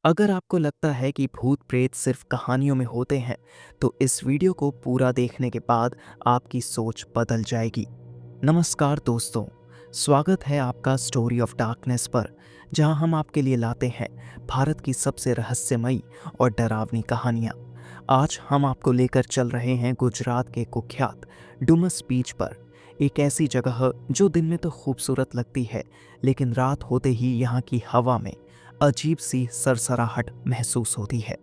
अगर आपको लगता है कि भूत प्रेत सिर्फ कहानियों में होते हैं, तो इस वीडियो को पूरा देखने के बाद आपकी सोच बदल जाएगी। नमस्कार दोस्तों, स्वागत है आपका स्टोरी ऑफ डार्कनेस पर, जहां हम आपके लिए लाते हैं भारत की सबसे रहस्यमयी और डरावनी कहानियां। आज हम आपको लेकर चल रहे हैं गुजरात के कुख्यात डुमस बीच पर, एक ऐसी जगह जो दिन में तो खूबसूरत लगती है, लेकिन रात होते ही यहाँ की हवा में अजीब सी सरसराहट महसूस होती है।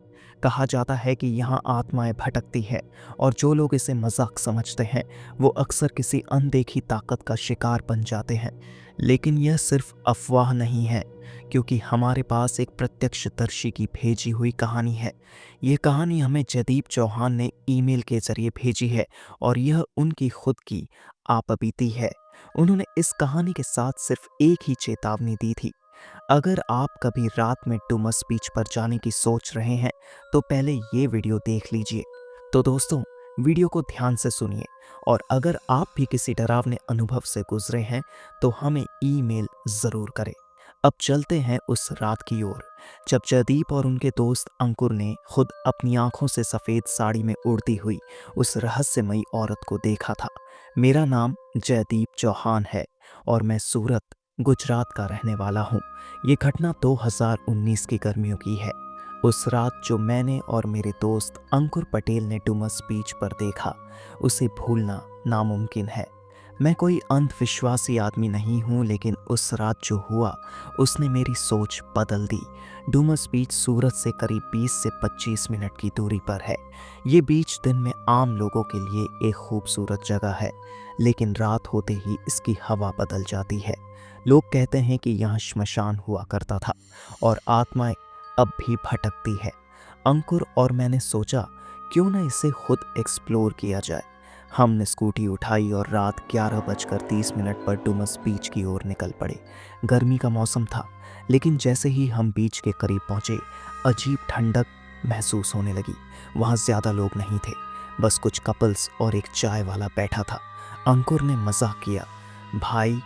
कहा जाता है कि यहाँ आत्माएं भटकती है और जो लोग इसे मजाक समझते हैं वो अक्सर किसी अनदेखी ताकत का शिकार बन जाते हैं। लेकिन यह सिर्फ अफवाह नहीं है, क्योंकि हमारे पास एक प्रत्यक्षदर्शी की भेजी हुई कहानी है। ये कहानी हमें जयदीप चौहान ने ईमेल के जरिए भेजी है और यह उनकी खुद की आपबीती है। उन्होंने इस कहानी के साथ सिर्फ एक ही चेतावनी दी थी। अगर आप कभी रात में डुमस बीच पर जाने की सोच रहे हैं, तो पहले ये वीडियो देख लीजिए। तो दोस्तों, वीडियो को ध्यान से सुनिए और अगर आप भी किसी डरावने अनुभव से गुजरे हैं तो हमें ईमेल ज़रूर करें। अब चलते हैं उस रात की ओर, जब जयदीप और उनके दोस्त अंकुर ने खुद अपनी आंखों से सफ़ेद साड़ी में उड़ती हुई उस रहस्यमयी औरत को देखा था। मेरा नाम जयदीप चौहान है और मैं सूरत, गुजरात का रहने वाला हूँ। ये घटना 2019 की गर्मियों की है। उस रात जो मैंने और मेरे दोस्त अंकुर पटेल ने डुमस बीच पर देखा, उसे भूलना नामुमकिन है। मैं कोई अंधविश्वासी आदमी नहीं हूँ, लेकिन उस रात जो हुआ उसने मेरी सोच बदल दी। डुमस बीच सूरत से करीब 20 से 25 मिनट की दूरी पर है। ये बीच दिन में आम लोगों के लिए एक खूबसूरत जगह है, लेकिन रात होते ही इसकी हवा बदल जाती है। लोग कहते हैं कि यहाँ श्मशान हुआ करता था और आत्माएं अब भी भटकती है। अंकुर और मैंने सोचा, क्यों न इसे खुद एक्सप्लोर किया जाए। हमने स्कूटी उठाई और रात 11:30 पर डुमस बीच की ओर निकल पड़े। गर्मी का मौसम था, लेकिन जैसे ही हम बीच के करीब पहुंचे, अजीब ठंडक महसूस होने लगी। वहाँ ज़्यादा लोग नहीं थे, बस कुछ कपल्स और एक चाय वाला बैठा था। अंकुर ने मजाक किया, भाई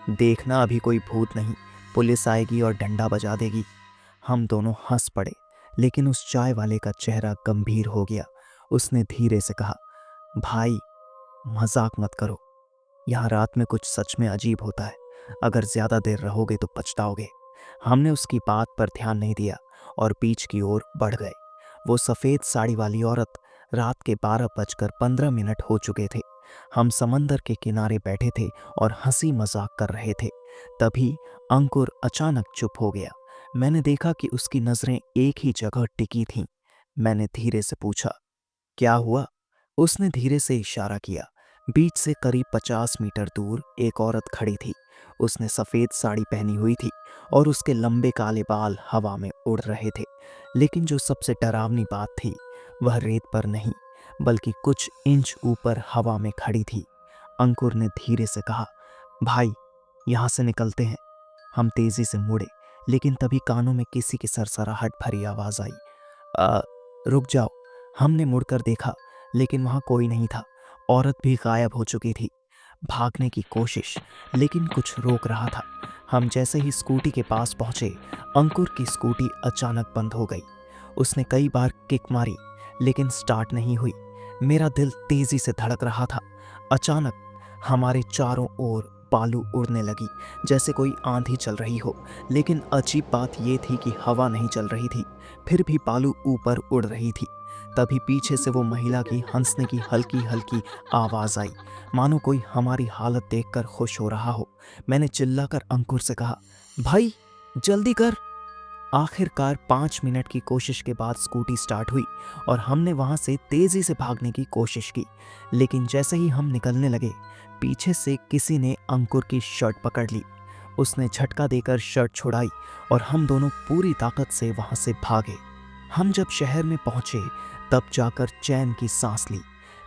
देखना, अभी कोई भूत नहीं, पुलिस आएगी और डंडा बजा देगी। हम दोनों हंस पड़े, लेकिन उस चाय वाले का चेहरा गंभीर हो गया। उसने धीरे से कहा, भाई मजाक मत करो, यहाँ रात में कुछ सच में अजीब होता है। अगर ज्यादा देर रहोगे तो पछताओगे। हमने उसकी बात पर ध्यान नहीं दिया और बीच की ओर बढ़ गए। वो सफ़ेद साड़ी वाली औरत, रात के 12:15 हो चुके थे। हम समंदर के किनारे बैठे थे और हंसी मजाक कर रहे थे। तभी अंकुर अचानक चुप हो गया। मैंने देखा कि उसकी नज़रें एक ही जगह टिकी थीं। मैंने धीरे से पूछा, क्या हुआ? उसने धीरे से इशारा किया। बीच से करीब 50 मीटर दूर एक औरत खड़ी थी। उसने सफ़ेद साड़ी पहनी हुई थी और उसके लंबे काले बाल हवा में उड़ रहे थे। लेकिन जो सबसे डरावनी बात थी, वह रेत पर नहीं, बल्कि कुछ इंच ऊपर हवा में खड़ी थी। अंकुर ने धीरे से कहा, भाई यहाँ से निकलते हैं। हम तेजी से मुड़े, लेकिन तभी कानों में किसी की सरसराहट भरी आवाज़ आई, "आ, रुक जाओ।" हमने मुड़कर देखा, लेकिन वहाँ कोई नहीं था। औरत भी गायब हो चुकी थी। भागने की कोशिश, लेकिन कुछ रोक रहा था। हम जैसे ही स्कूटी के पास पहुंचे, अंकुर की स्कूटी अचानक बंद हो गई। उसने कई बार किक मारी, लेकिन स्टार्ट नहीं हुई। मेरा दिल तेजी से धड़क रहा था। अचानक हमारे चारों ओर बालू उड़ने लगी, जैसे कोई आंधी चल रही हो। लेकिन अजीब बात यह थी कि हवा नहीं चल रही थी, फिर भी बालू ऊपर उड़ रही थी। तभी पीछे से वो महिला की हंसने की हल्की हल्की आवाज़ आई, मानो कोई हमारी हालत देखकर खुश हो रहा हो। मैंने चिल्लाकर अंकुर से कहा, भाई जल्दी कर। आखिरकार 5 मिनट की कोशिश के बाद स्कूटी स्टार्ट हुई और हमने वहां से तेजी से भागने की कोशिश की। लेकिन जैसे ही हम निकलने लगे, पीछे से किसी ने अंकुर की शर्ट पकड़ ली। उसने झटका देकर शर्ट छुड़ाई और हम दोनों पूरी ताकत से वहां से भागे। हम जब शहर में पहुंचे, तब जाकर चैन की सांस ली।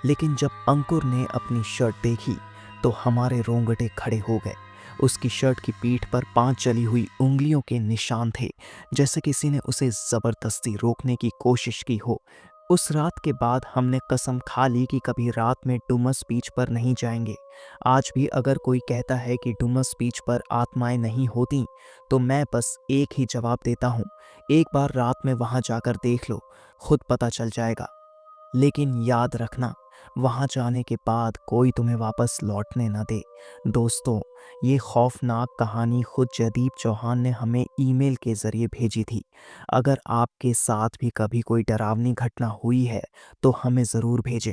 लेकिन जब अंकुर ने अपनी शर्ट देखी तो हमारे रोंगटे खड़े हो गए। उसकी शर्ट की पीठ पर 5 जली हुई उंगलियों के निशान थे, जैसे किसी ने उसे जबरदस्ती रोकने की कोशिश की हो। उस रात के बाद हमने कसम खा ली कि कभी रात में डुमस बीच पर नहीं जाएंगे। आज भी अगर कोई कहता है कि डुमस बीच पर आत्माएं नहीं होती, तो मैं बस एक ही जवाब देता हूँ, एक बार रात में वहाँ जाकर देख लो, खुद पता चल जाएगा। लेकिन याद रखना, वहाँ जाने के बाद कोई तुम्हें वापस लौटने ना दे। दोस्तों, ये खौफनाक कहानी खुद जयदीप चौहान ने हमें ईमेल के ज़रिए भेजी थी। अगर आपके साथ भी कभी कोई डरावनी घटना हुई है तो हमें ज़रूर भेजें।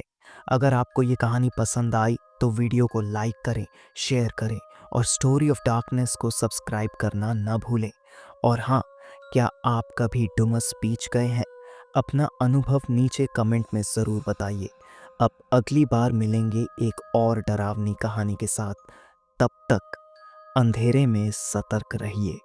अगर आपको ये कहानी पसंद आई तो वीडियो को लाइक करें, शेयर करें और स्टोरी ऑफ डार्कनेस को सब्सक्राइब करना ना भूलें। और हाँ, क्या आप कभी डुमस बीच गए हैं? अपना अनुभव नीचे कमेंट में ज़रूर बताइए। अब अगली बार मिलेंगे एक और डरावनी कहानी के साथ। तब तक अंधेरे में सतर्क रहिए।